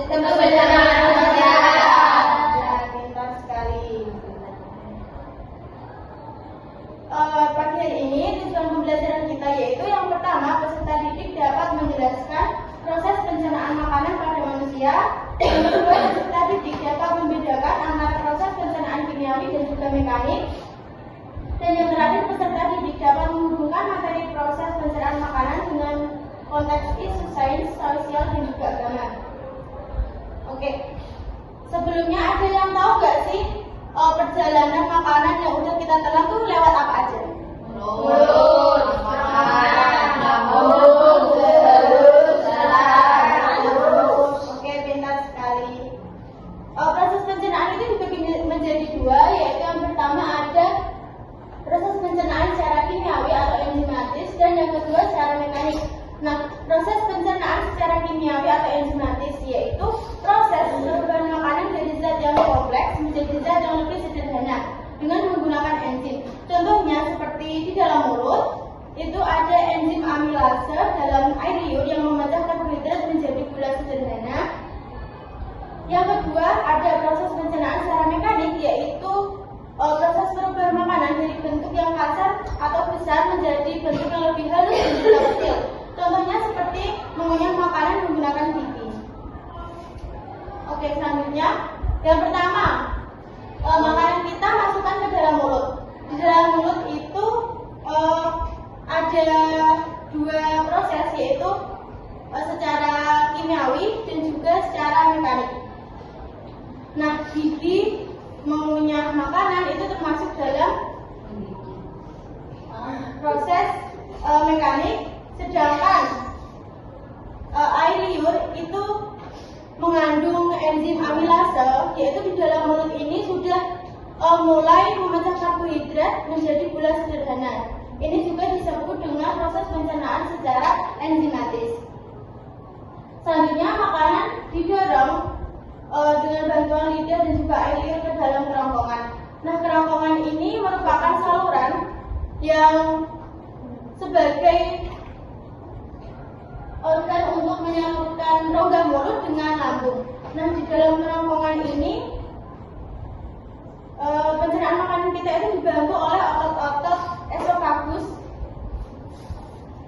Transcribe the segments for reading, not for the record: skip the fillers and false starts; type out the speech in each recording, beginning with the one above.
Sistem pencernaan manusia. Ya, pintar sekali. Pagi hari ini tujuan pembelajaran kita yaitu yang pertama, peserta didik dapat menjelaskan proses pencernaan makanan pada manusia. Yang kedua, peserta didik dapat membedakan antara proses pencernaan kimiawi dan juga mekanik. Dan yang terakhir, peserta didik dapat menghubungkan materi proses pencernaan makanan dengan konteks isu sains, sosial, dan juga agama. Oke, sebelumnya ada yang tahu nggak sih perjalanan makanan yang udah kita telan tuh lewat apa aja? Mulut, makan, lambung, perut, saraf. Oke, pintar sekali. Proses pencernaan itu dibagi menjadi dua, yaitu yang pertama ada proses pencernaan secara kimiawi atau enzimatis, dan yang kedua secara mekanik. Nah, proses pencernaan secara kimiawi atau enzimatis yaitu proses perubahan makanan dari zat yang kompleks menjadi zat yang lebih sederhana dengan menggunakan enzim. Contohnya seperti di dalam mulut itu ada enzim amilase dalam air liur yang memecah karbohidrat menjadi gula sederhana. Yang kedua ada proses pencernaan secara mekanik yaitu proses perubahan makanan dari bentuk yang kasar atau besar menjadi bentuk yang lebih halus dan juga kecil. Contohnya seperti mengunyah makanan menggunakan gigi. Oke, selanjutnya yang pertama, makanan kita masukkan ke dalam mulut. Di dalam mulut itu ada dua proses, yaitu secara kimiawi dan juga secara mekanik. Nah, gigi mengunyah makanan itu termasuk dalam proses mekanik, sedangkan air liur itu mengandung enzim amilase, yaitu di dalam mulut ini sudah mulai memecah karbohidrat menjadi gula sederhana. Ini juga disebut dengan proses pencernaan secara enzimatis. Selanjutnya makanan didorong dengan bantuan lidah dan juga air liur ke dalam kerongkongan. Nah, kerongkongan ini merupakan saluran yang sebagai organ untuk menyalurkan rongga mulut dengan lambung. Nah, di dalam kerongkongan ini pencernaan makanan kita itu dibantu oleh otot-otot esofagus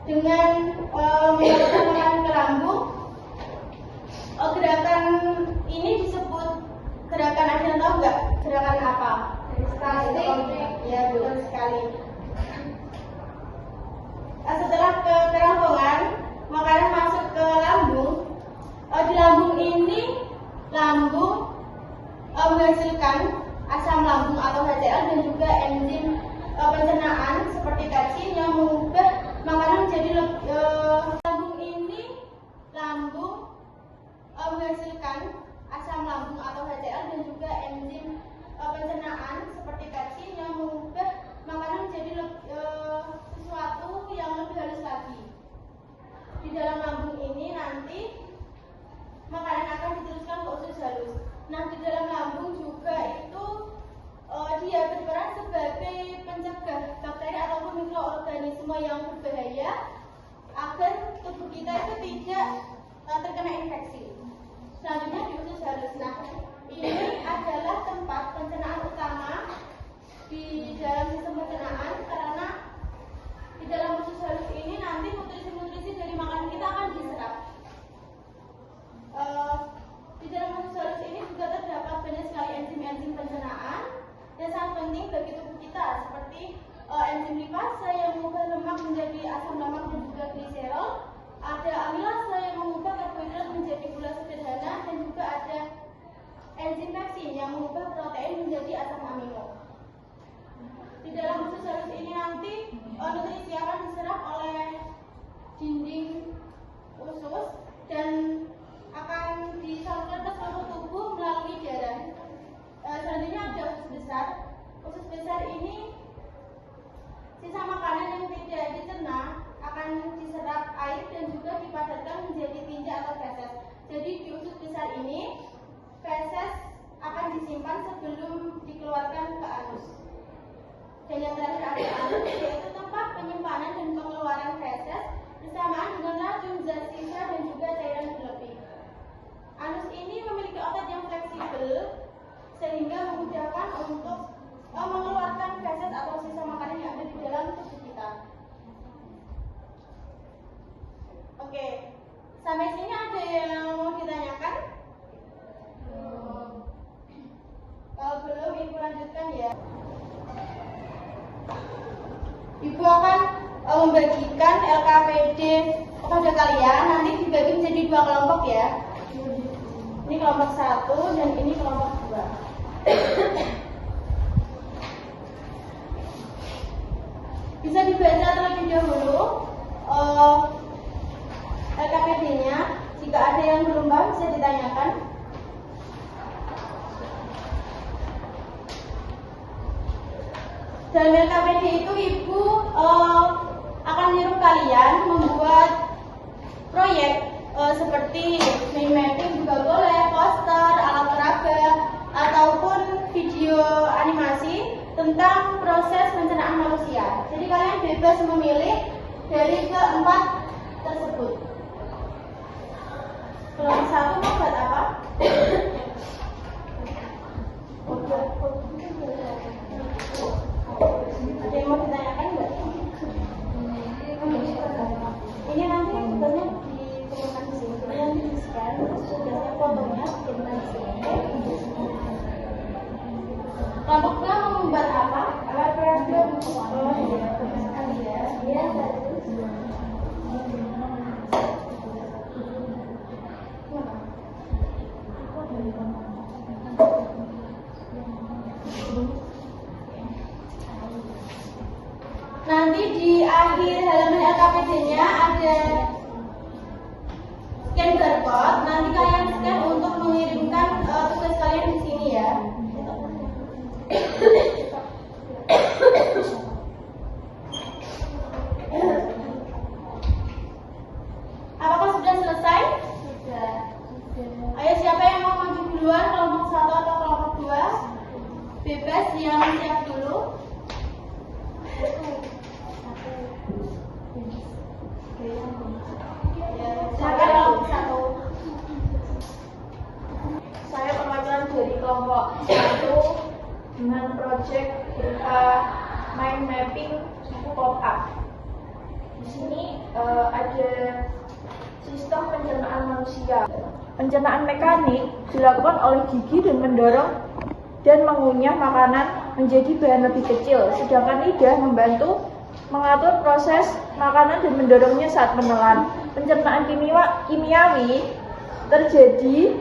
dengan menyalurkan makanan ke lambung. Gerakan ini disebut gerakan, ada yang tahu nggak gerakan apa? Ya, betul sekali. Setelah ke kerongkongan, makanan masuk ke lambung. Di lambung ini, lambung menghasilkan asam lambung atau HCl dan juga enzim pencernaan seperti pepsin yang mengubah makanan menjadi lambung ini, lambung menghasilkan asam lambung atau HCl dan juga enzim pencernaan seperti pepsin yang mengubah makanan menjadi sesuatu yang lebih halus lagi. Di dalam lambung ini nanti makanan akan diteruskan ke usus halus. Nah, di dalam lambung juga itu dia berperan sebagai pencegah bakteri ataupun mikroorganisme yang berbahaya agar tubuh kita itu tidak terkena infeksi. Selanjutnya di usus halus. Nah, ini adalah tempat pencernaan utama di dalam sistem pencernaan, karena di dalam usus halus ini nanti nutrisi-nutrisi dari makanan kita akan diserap. Di dalam usus halus ini juga terdapat banyak sekali enzim-enzim pencernaan yang sangat penting bagi tubuh kita, seperti enzim lipase yang mengubah lemak menjadi asam lemak dan juga gliserol. Ada amilase yang mengubah karbohidrat menjadi gula sederhana, dan juga ada enzim pepsin yang mengubah protein menjadi asam amino. Di dalam usus halus ini nanti nutrisi akan diserap oleh dinding usus dan akan disalurkan ke seluruh tubuh melalui darah. Selanjutnya ada usus besar. Usus besar ini sisa makanan yang tidak dicerna akan diserap air dan juga dipadatkan menjadi tinja atau feses. Jadi di usus besar ini feses akan disimpan sebelum dikeluarkan ke Ibu akan membagikan LKPD kepada kalian, nanti dibagi menjadi 2 kelompok ya. Ini kelompok 1 dan ini kelompok 2. Bisa dibaca terlebih dahulu LKPD-nya. Jika ada yang belum paham bisa ditanyakan. Dalam LKPD itu Ibu akan menyuruh kalian membuat proyek seperti mind mapping juga boleh, poster, alat peraga, ataupun video animasi tentang proses pencernaan manusia. Jadi kalian bebas memilih dari keempat tersebut. Kelompok 1 mau buat apa? Ada yang mau ditanyakan enggak? Ini nanti fotonya ditemukan di sini. Nanti di scan, terus biasanya fotonya ditemukan di sini. Kelompok 2 mau membuat apa? Alat peraga. Oh iya, bagus sekali ya. Iya, bagus. Nanti di akhir halaman LKPD-nya ada scan barcode. Nanti kalian scan untuk mengirimkan tugas kalian di sini ya. Apakah sudah selesai? Sudah. Ayo siapa yang mau maju duluan, kelompok 1 atau kelompok 2? Bebas, yang siap dulu. Siapa kelompok 1? Saya perwakilan dari kelompok 1 dengan proyek berupa mind mapping suku pop-up. Di sini ada sistem pencernaan manusia. Pencernaan mekanik dilakukan oleh gigi dan mendorong dan mengunyah makanan menjadi bahan lebih kecil, sedangkan lidah membantu mengatur proses makanan dan mendorongnya saat menelan. Pencernaan kimiawi terjadi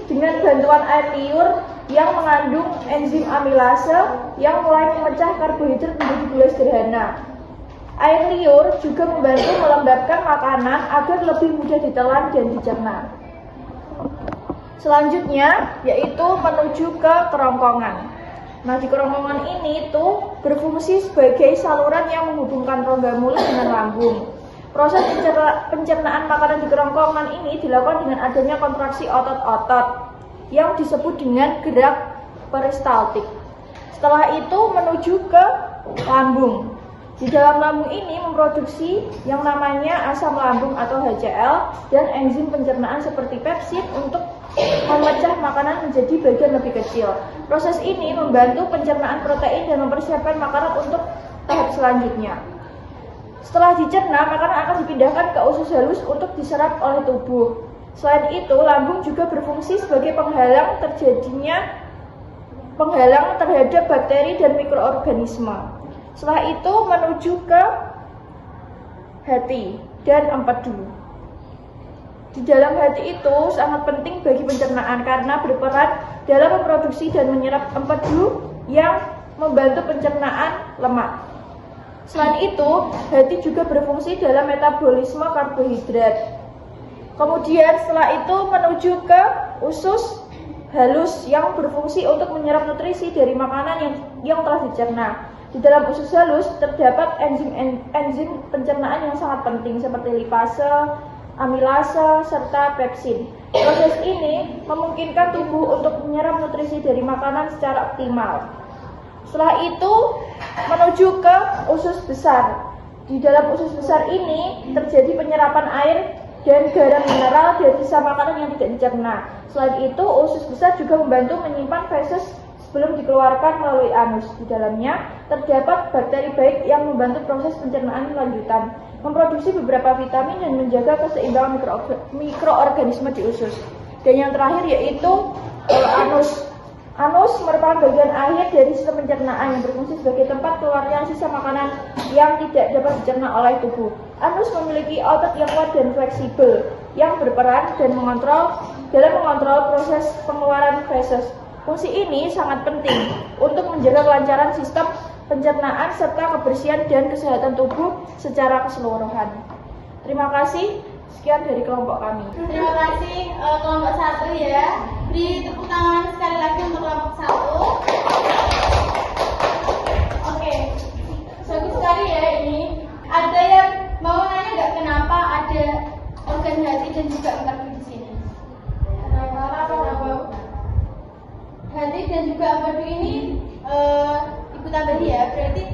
dengan bantuan air liur yang mengandung enzim amilase yang mulai memecah karbohidrat menjadi gula sederhana. Air liur juga membantu melembabkan makanan agar lebih mudah ditelan dan dicerna. Selanjutnya yaitu menuju ke kerongkongan. Nah, di kerongkongan ini tuh berfungsi sebagai saluran yang menghubungkan rongga mulut dengan lambung. Proses pencernaan makanan di kerongkongan ini dilakukan dengan adanya kontraksi otot-otot yang disebut dengan gerak peristaltik. Setelah itu menuju ke lambung. Di dalam lambung ini memproduksi yang namanya asam lambung atau HCl dan enzim pencernaan seperti pepsid untuk memecah makanan menjadi bagian lebih kecil. Proses ini membantu pencernaan protein dan mempersiapkan makanan untuk tahap selanjutnya. Setelah dicerna, makanan akan dipindahkan ke usus halus untuk diserap oleh tubuh. Selain itu, lambung juga berfungsi sebagai penghalang terhadap bakteri dan mikroorganisme. Setelah itu menuju ke hati dan empedu. Di dalam hati itu sangat penting bagi pencernaan karena berperan dalam memproduksi dan menyerap empedu yang membantu pencernaan lemak. Selain itu, hati juga berfungsi dalam metabolisme karbohidrat. Kemudian setelah itu menuju ke usus halus yang berfungsi untuk menyerap nutrisi dari makanan yang telah dicerna. Di dalam usus halus terdapat enzim pencernaan yang sangat penting seperti lipase, amilase, serta pepsid. Proses ini memungkinkan tubuh untuk menyerap nutrisi dari makanan secara optimal. Setelah itu menuju ke usus besar. Di dalam usus besar ini terjadi penyerapan air dan garam mineral dari sisa makanan yang tidak dicerna. Selain itu, usus besar juga membantu menyimpan feses sebelum dikeluarkan melalui anus. Di dalamnya terdapat bakteri baik yang membantu proses pencernaan lanjutan, memproduksi beberapa vitamin dan menjaga keseimbangan mikroorganisme di usus. Dan yang terakhir yaitu anus. Anus merupakan bagian akhir dari sistem pencernaan yang berfungsi sebagai tempat keluarnya sisa makanan yang tidak dapat dicerna oleh tubuh. Anus memiliki otot yang kuat dan fleksibel yang berperan dan dalam mengontrol proses pengeluaran feses. Fungsi ini sangat penting untuk menjaga kelancaran sistem pencernaan serta kebersihan dan kesehatan tubuh secara keseluruhan. Terima kasih. Sekian dari kelompok kami. Terima kasih kelompok 1 ya. Beri tepuk tangan sekali lagi untuk kelompok 1. Oke, bagus sekali ya ini. Ada yang mau nanya nggak kenapa ada organ hati dan juga empedu di sini? Kenapa? Hati dan juga empedu ini ibu tambahi ya. Berarti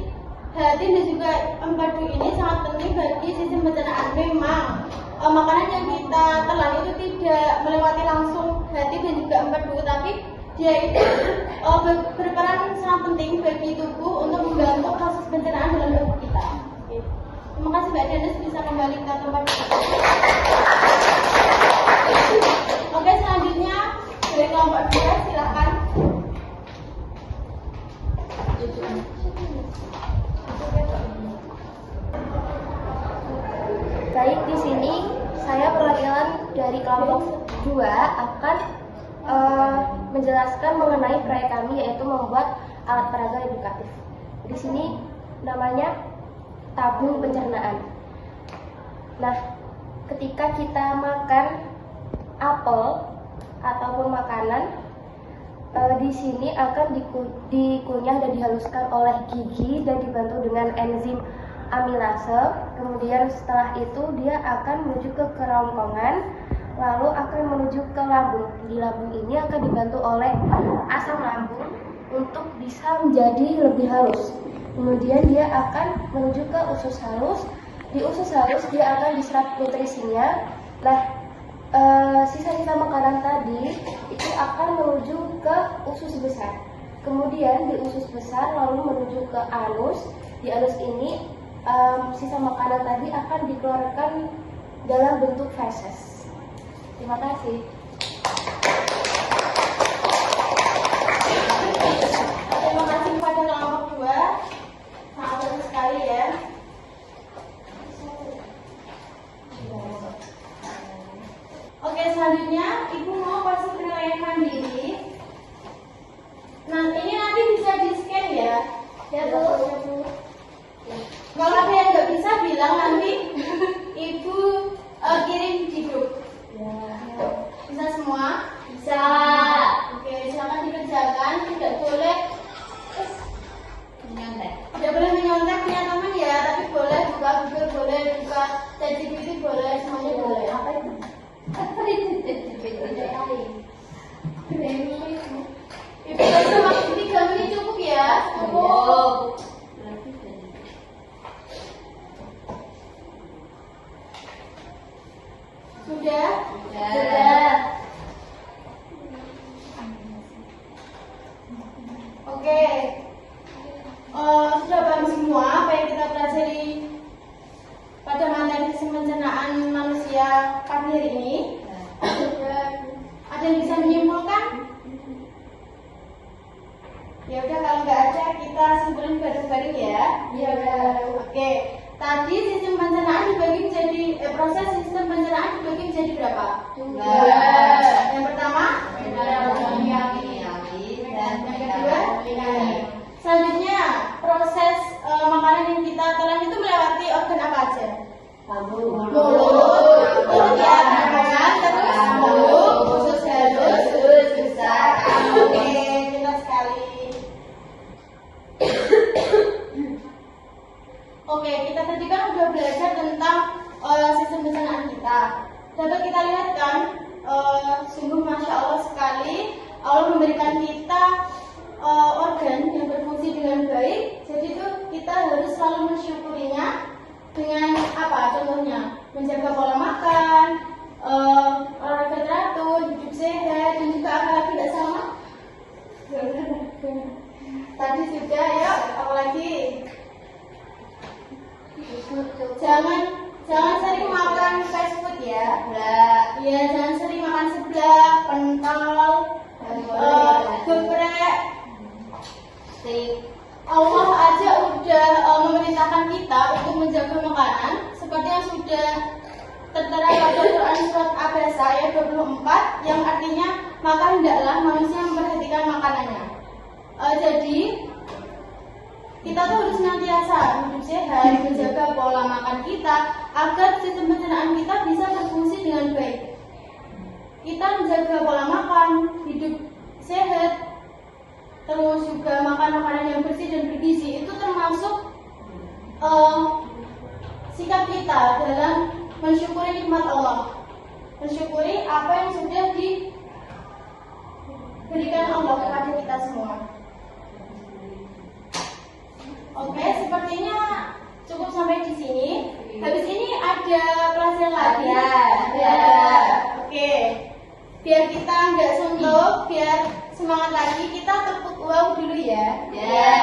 hati dan juga empedu ini sangat penting bagi sistem pencernaan. Memang makanan yang kita telan itu tidak melewati langsung hati dan juga empedu, tapi dia itu berperan sangat penting bagi tubuh untuk membantu proses pencernaan dalam tubuh kita. Terima kasih Mbak Dennis, bisa kembali ke tempat. Oke, selanjutnya dari kelompok 2 silakan. Baik, di sini saya perwakilan dari kelompok 2 akan menjelaskan mengenai proyek kami, yaitu membuat alat peraga edukatif. Di sini namanya tabung pencernaan. Nah, ketika kita makan apel ataupun makanan, di sini akan dikunyah dan dihaluskan oleh gigi dan dibantu dengan enzim amilase. Kemudian setelah itu dia akan menuju ke kerongkongan, lalu akan menuju ke lambung. Di lambung ini akan dibantu oleh asam lambung untuk bisa menjadi lebih halus. Kemudian dia akan menuju ke usus halus. Di usus halus dia akan diserap nutrisinya. Nah, sisa-sisa makanan tadi itu akan menuju ke usus besar. Kemudian di usus besar lalu menuju ke anus. Di anus ini sisa makanan tadi akan dikeluarkan dalam bentuk feses. Terima kasih. Terima kasih kepada kelompok 2. Sangat bagus sekali ya. Oke, selanjutnya Ibu mau kasih penilaian mandiri. Nah, ini nanti bisa di-scan ya. Ya tuh. Kalau ada yang nggak bisa bilang nanti Ibu kirim di grup. Bisa semua? Bisa. Oke, silakan dikerjakan. Tidak boleh menyontek. Tidak boleh menyontek punya teman ya, tapi boleh buka Google, boleh buka ChatGPT, boleh semuanya boleh. Apa itu? Ibu baca waktu 3 menit cukup ya? Cukup. Sudah? Sudah. Oke. Sudah paham semua apa yang kita pelajari pada materi sistem pencernaan manusia pagi hari ini? Ada yang bisa menyimpulkan? Ya udah, kalau nggak ada kita simpulin bareng-bareng ya. Iya. Oke. Tadi sistem pencernaan dibagi menjadi proses sistem pencernaan dibagi menjadi berapa? 2. Yang pertama, dan yang kedua, selanjutnya proses makanan yang kita telan itu melewati organ apa aja? Mulut, ya, makanan, terus mulut, usus halus, usus besar. Oke, pintar sekali. Oke, kita tadi kan udah belajar tentang sistem pencernaan kita. Dapat kita lihat kan, sungguh masya Allah sekali, Allah memberikan kita organ yang berfungsi dengan baik. Jadi itu kita harus selalu mensyukurinya dengan apa? Contohnya menjaga pola makan, olahraga teratur, hidup sehat, dan juga apa lagi tidak sama? Tadi sudah ya, apalagi jangan sering makan fast food ya. Ya, jangan sering makan seblak, pentol, geprek, masyarakat kita untuk menjaga makanan seperti yang sudah tertera pada Quran surat Abasa ayat 24 yang artinya maka hendaklah manusia memperhatikan makanannya. Jadi kita tuh harus senantiasa hidup sehat, menjaga pola makan kita agar sistem pencernaan kita bisa berfungsi dengan baik. Kita menjaga pola makan, hidup sehat, terus juga makan makanan yang bersih dan bergizi itu termasuk sikap kita dalam mensyukuri nikmat Allah, mensyukuri apa yang sudah diberikan Allah kepada kita semua. Oke, sepertinya cukup sampai di sini. Habis ini ada pelajaran lagi. Ada. Oke. Biar kita nggak suntuk, biar semangat lagi, kita tepuk wow dulu ya. Ya.